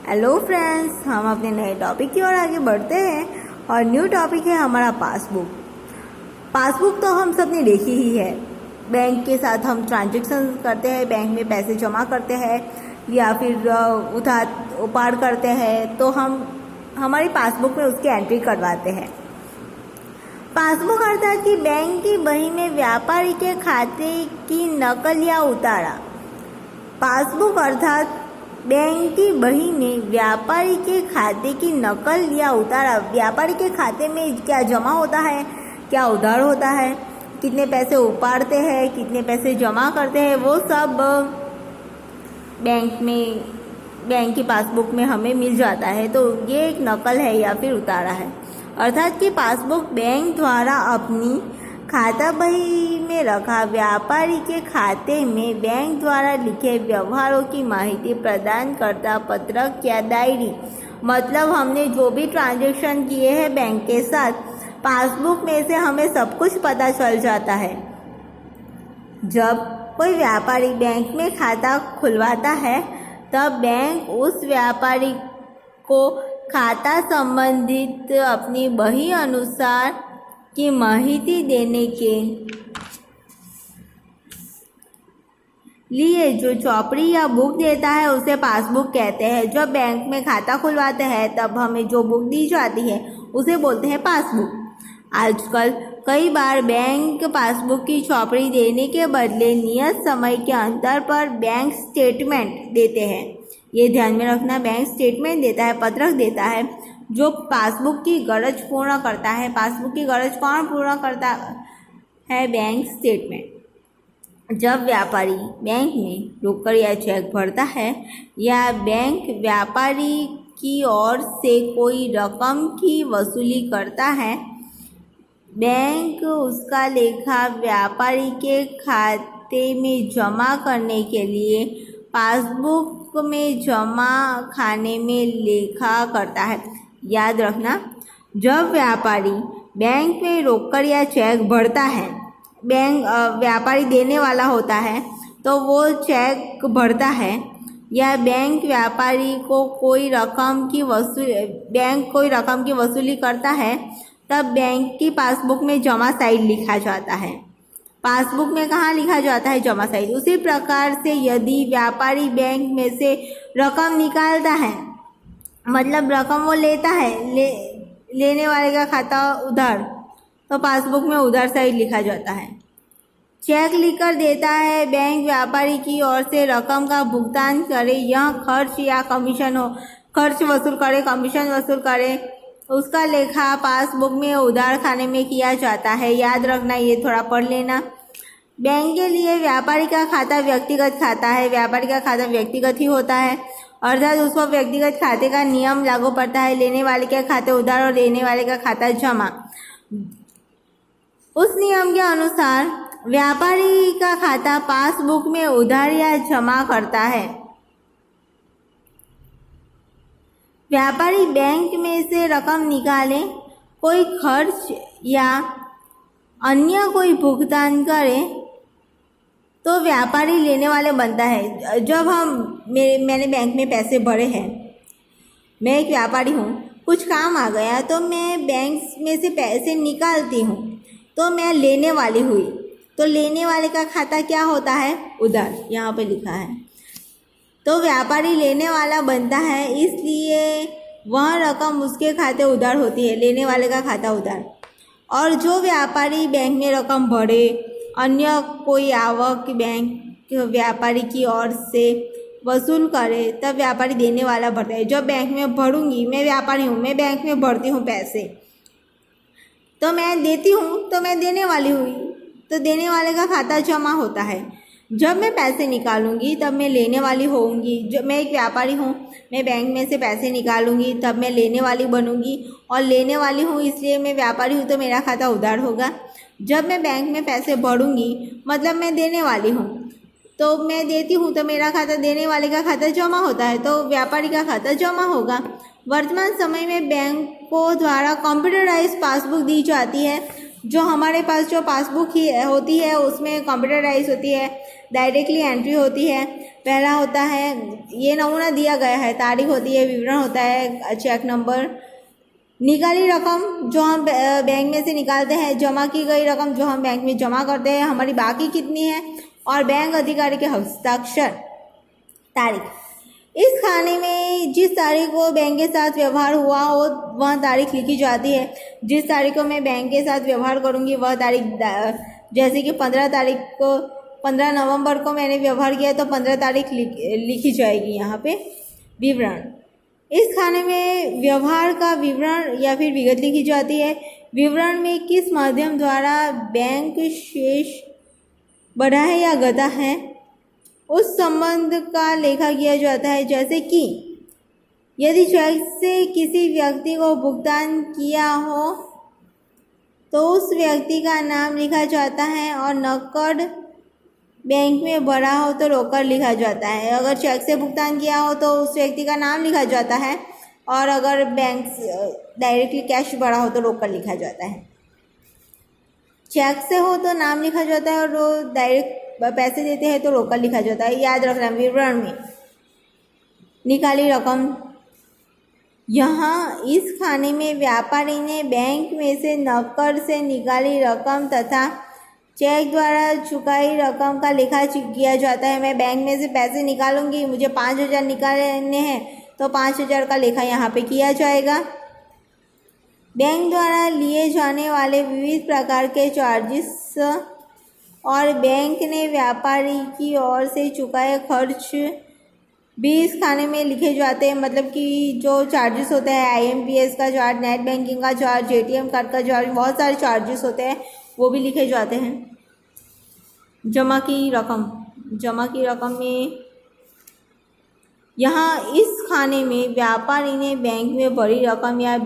Hello friends, हम अपने नए टॉपिक की ओर आगे बढ़ते हैं और न्यू टॉपिक है हमारा पासबुक। पासबुक तो हम सब ने देखी ही है। बैंक के साथ हम ट्रांजैक्शन करते हैं, बैंक में पैसे जमा करते हैं या फिर उपाड़ करते हैं तो हम हमारी पासबुक में उसकी एंट्री करवाते हैं। पासबुक अर्थात कि बैंक की बही में व्यापारी के खाते की नकल या उतारा। पासबुक अर्थात बैंक की बही में व्यापारी के खाते की नकल या उतारा। व्यापारी के खाते में क्या जमा होता है, क्या उधार होता है, कितने पैसे उपाड़ते हैं, कितने पैसे जमा करते हैं, वो सब बैंक की पासबुक में हमें मिल जाता है। तो ये एक नकल है या फिर उतारा है। अर्थात कि पासबुक बैंक द्वारा अपनी खाता बही में रखा व्यापारी के खाते में बैंक द्वारा लिखे व्यवहारों की माहिती प्रदान करता पत्रक या डायरी। मतलब हमने जो भी ट्रांजैक्शन किए हैं बैंक के साथ, पासबुक में से हमें सब कुछ पता चल जाता है। जब कोई व्यापारी बैंक में खाता खुलवाता है तब बैंक उस व्यापारी को खाता संबंधित अपनी बही अनुसार की माहिती देने के लिए जो चौपड़ी या बुक देता है उसे पासबुक कहते हैं। जब बैंक में खाता खुलवाते हैं तब हमें जो बुक दी जाती है उसे बोलते हैं पासबुक। आजकल कई बार बैंक पासबुक की चौपड़ी देने के बदले नियत समय के अंतर पर बैंक स्टेटमेंट देते हैं। ये ध्यान में रखना, बैंक स्टेटमेंट देता है, पत्रक देता है जो पासबुक की गरज पूर्ण करता है। पासबुक की गरज कौन पूर्ण करता है? Bank statement. जब व्यापारी बैंक में रोकड़ या चेक भरता है या बैंक व्यापारी की ओर से कोई रकम की वसूली करता है, बैंक उसका लेखा व्यापारी के खाते में जमा करने के लिए पासबुक में जमा खाने में लेखा करता है। याद रखना, जब व्यापारी बैंक में रोकड़ या चेक भरता है, व्यापारी देने वाला होता है तो वो चेक भरता है या बैंक व्यापारी को कोई रकम की वसूली करता है, तब बैंक की पासबुक में जमा साइड लिखा जाता है। पासबुक में कहाँ लिखा जाता है? जमा साइड। उसी प्रकार से यदि व्यापारी बैंक में से रकम निकालता है, मतलब रकम वो लेता है, लेने वाले का खाता उधार, तो पासबुक में उधार साइड लिखा जाता है। चेक लिखकर देता है, बैंक व्यापारी की ओर से रकम का भुगतान करे, यह खर्च या कमीशन हो, खर्च वसूल करे, कमीशन वसूल करे, उसका लेखा पासबुक में उधार खाने में किया जाता है। याद रखना, ये थोड़ा पढ़ लेना। बैंक के लिए व्यापारी का खाता व्यक्तिगत खाता है। व्यापारी का खाता व्यक्तिगत ही होता है, अर्थात उसको व्यक्तिगत खाते का नियम लागू पड़ता है। लेने वाले के खाते उधार और देने वाले का खाता जमा। उस नियम के अनुसार व्यापारी का खाता पासबुक में उधार या जमा करता है। व्यापारी बैंक में से रकम निकाले, कोई खर्च या अन्य कोई भुगतान करे तो व्यापारी लेने वाले बनता है। जब मैंने बैंक में पैसे भरे हैं, मैं एक व्यापारी हूँ, कुछ काम आ गया तो मैं बैंक में से पैसे निकालती हूँ, तो मैं लेने वाली हुई, तो लेने वाले का खाता क्या होता है? उधार। यहाँ पे लिखा है, तो व्यापारी लेने वाला बनता है, इसलिए वह रकम उसके खाते उधार होती है, लेने वाले का खाता उधार। और जो व्यापारी बैंक में रकम भरे, अन्य कोई आवक बैंक व्यापारी की ओर से वसूल करे, तब व्यापारी देने वाला भरता है। जब बैंक में भरूंगी, मैं व्यापारी हूँ, मैं बैंक में भरती हूँ पैसे, तो मैं देती हूँ, तो मैं देने वाली हुई, तो देने वाले का खाता जमा होता है। जब मैं पैसे निकालूंगी तब मैं लेने वाली होऊंगी। जब मैं एक व्यापारी हूँ, मैं बैंक में से पैसे निकालूंगी तब मैं लेने वाली बनूंगी, और लेने वाली हूँ इसलिए मैं व्यापारी हूँ, तो मेरा खाता उधार होगा। जब मैं बैंक में पैसे भरूंगी, मतलब मैं देने वाली हूँ, तो मैं देती हूँ, तो मेरा खाता देने वाले का खाता जमा होता है, तो व्यापारी का खाता जमा होगा। वर्तमान समय में बैंकों द्वारा कंप्यूटराइज पासबुक दी जाती है। जो हमारे पास जो पासबुक ही होती है उसमें कंप्यूटराइज होती है, डायरेक्टली एंट्री होती है। पहला होता है, ये नमूना दिया गया है, तारीख होती है, विवरण होता है, चेक नंबर, निकाली रकम जो हम बैंक में से निकालते हैं, जमा की गई रकम जो हम बैंक में जमा करते हैं, हमारी बाकी कितनी है, और बैंक अधिकारी के हस्ताक्षर, तारीख। इस खाने में जिस तारीख को बैंक के साथ व्यवहार हुआ हो वह तारीख लिखी जाती है। जिस तारीख को मैं बैंक के साथ व्यवहार करूंगी वह तारीख, जैसे कि 15 नवंबर को मैंने व्यवहार किया तो 15 तारीख लिखी जाएगी यहाँ पे। विवरण, इस खाने में व्यवहार का विवरण या फिर विगत लिखी जाती है। विवरण में किस माध्यम द्वारा बैंक शेष बढ़ा है या घटा है उस संबंध का लेखा किया जाता है। जैसे कि यदि चेक से किसी व्यक्ति को भुगतान किया हो तो उस व्यक्ति का नाम लिखा जाता है, और नकद बैंक में भरा हो तो रोकड़ लिखा जाता है। अगर चेक से भुगतान किया हो तो उस व्यक्ति का नाम लिखा जाता है, और अगर बैंक डायरेक्टली कैश भरा हो तो रोकड़ लिखा जाता है। चेक से हो तो नाम लिखा जाता है, और डायरेक्ट पैसे देते हैं तो रोकड़ लिखा जाता है। याद रखना, विवरण में निकाली रकम, यहाँ इस खाने में व्यापारी ने बैंक में से नकद से निकाली रकम तथा चेक द्वारा चुकाई रकम का लेखा किया जाता है। मैं बैंक में से पैसे निकालूंगी, मुझे 5,000 निकालने हैं तो 5,000 का लेखा यहाँ पे किया जाएगा। बैंक द्वारा लिए जाने वाले विविध प्रकार के चार्जेस और बैंक ने व्यापारी की ओर से चुकाए खर्च भी इस खाने में लिखे जाते हैं। मतलब कि जो चार्जेस होते हैं, IMPS का चार्ज, नेट बैंकिंग का चार्ज, ATM कार्ड का चार्ज, बहुत सारे चार्जेस होते हैं, वो भी लिखे जाते हैं। जमा की रकम में यहाँ इस खाने में व्यापारी ने बैंक में भरी रकम या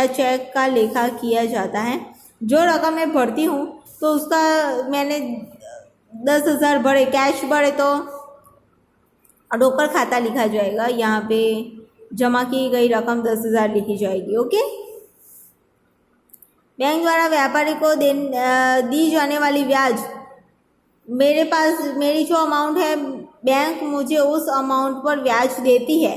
चेक का लेखा किया जाता है। जो रकम मैं भरती हूँ तो उसका मैंने 10,000 भरे, कैश भरे तो रोकड़ खाता लिखा जाएगा। यहाँ पे जमा की गई रकम 10,000 लिखी जाएगी। ओके। बैंक द्वारा व्यापारी को दी जाने वाली ब्याज, मेरी जो अमाउंट है बैंक मुझे उस अमाउंट पर ब्याज देती है,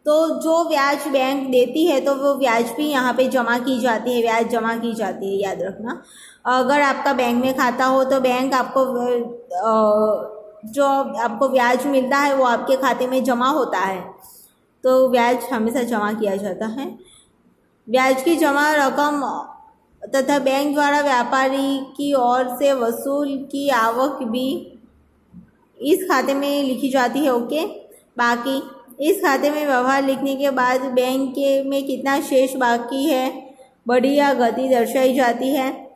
तो जो ब्याज बैंक देती है तो वो ब्याज भी यहाँ पे जमा की जाती है, ब्याज जमा की जाती है। याद रखना, अगर आपका बैंक में खाता हो तो बैंक आपको जो आपको ब्याज मिलता है वो आपके खाते में जमा होता है, तो ब्याज हमेशा जमा किया जाता है। ब्याज की जमा रकम तथा बैंक द्वारा व्यापारी की ओर से वसूल की आवक भी इस खाते में लिखी जाती है। ओके। बाकी इस खाते में व्यवहार लिखने के बाद बैंक में कितना शेष बाकी है, बढ़ी या घटी दर्शाई जाती है।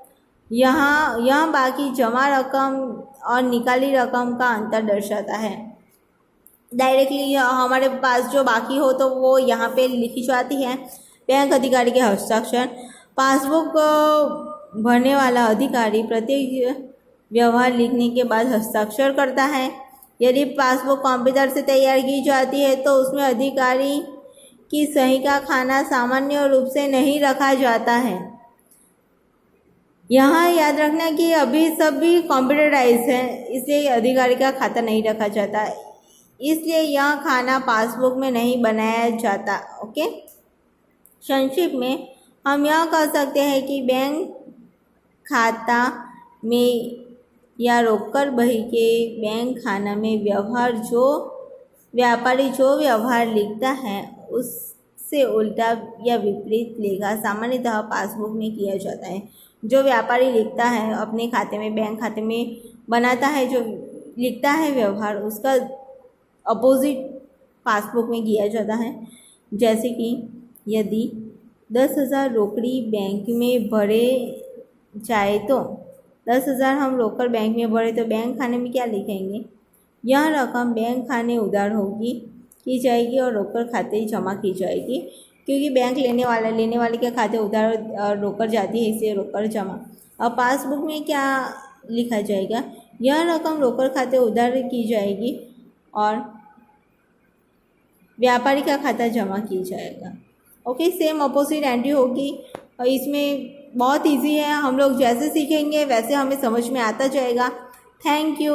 यहाँ बाकी जमा रकम और निकाली रकम का अंतर दर्शाता है। डायरेक्टली हमारे पास जो बाकी हो तो वो यहाँ पे लिखी जाती है। बैंक अधिकारी के हस्ताक्षर, पासबुक भरने वाला अधिकारी प्रत्येक व्यवहार लिखने के बाद हस्ताक्षर करता है। यदि पासबुक कंप्यूटर से तैयार की जाती है तो उसमें अधिकारी की सही का खाना सामान्य रूप से नहीं रखा जाता है। यहाँ याद रखना कि अभी सब भी कंप्यूटराइज है, इसलिए अधिकारी का खाता नहीं रखा जाता, इसलिए यह खाना पासबुक में नहीं बनाया जाता। ओके। संक्षिप्त में हम यह कह सकते हैं कि बैंक खाता में या रोकड़ बही के बैंक खाना में व्यापारी जो व्यवहार लिखता है उससे उल्टा या विपरीत लेखा सामान्यतः पासबुक में किया जाता है। जो व्यापारी लिखता है अपने खाते में, बैंक खाते में बनाता है, जो लिखता है व्यवहार, उसका अपोजिट पासबुक में किया जाता है। जैसे कि यदि 10,000 रोकड़ी बैंक में भरे जाए तो 10,000 हम रोकड़ बैंक में भरे तो बैंक खाने में क्या लिखेंगे? यह रकम बैंक खाने उधार की जाएगी और रोकड़ खाते जमा की जाएगी, क्योंकि बैंक लेने वाले के खाते उधार और रोकड़ जाती है, इसलिए रोकड़ जमा। अब पासबुक में क्या लिखा जाएगा? यह रकम रोकड़ खाते उधार की जाएगी और व्यापारी का खाता जमा की जाएगा। ओके, सेम अपोजिट एंट्री होगी। और इसमें बहुत इजी है, हम लोग जैसे सीखेंगे वैसे हमें समझ में आता जाएगा। Thank you.